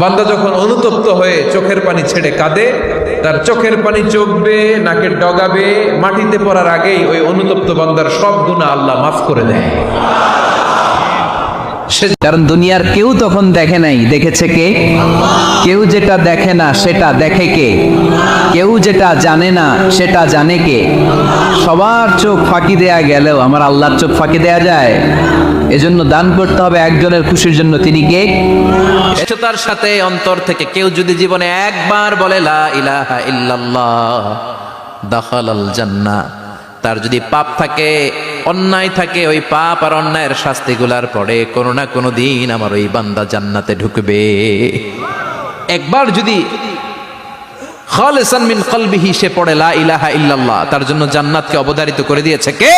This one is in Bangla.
বান্দা যখন অনুতপ্ত হয়ে চোখের পানি ছেড়ে কাঁদে, তার চোখের পানি চোখবে, নাকের ডগাবে, মাটিতে পড়ার আগেই ওই অনুতপ্ত বান্দার সব গুনাহ আল্লাহ মাফ করে দেয়। কারণ দুনিয়ার কেউ তখন দেখে নাই, দেখেছে কে? কেউ যেটা দেখে না সেটা দেখে কে? কেউ যেটা জানে না সেটা জানে কে? সবার চোখ ফাঁকি দেয়া গেলেও আমার আল্লাহর চোখ ফাঁকি দেয়া যায়? এজন্য দান করতে হবে একজনের খুশির জন্য, তিনি কে? তার সাথে অন্তর থেকে কেউ যদি জীবনে একবার বলে লা ইলাহা ইল্লাল্লাহ দাখালাল জান্নাহ, তার যদি পাপ থাকে, অন্যায় থাকে, ওই পাপ আর অন্যায়ের শাস্তিগুলার পরে কোনো না কোনো দিন আমার ওই বান্দা জান্নাতে ঢুকবে। একবার যদি খালিসান মিন কলবিহি সে পড়ে লা ইলাহা ইল্লাল্লাহ, তার জন্য জান্নাতকে অবধারিত করে দিয়েছে কে?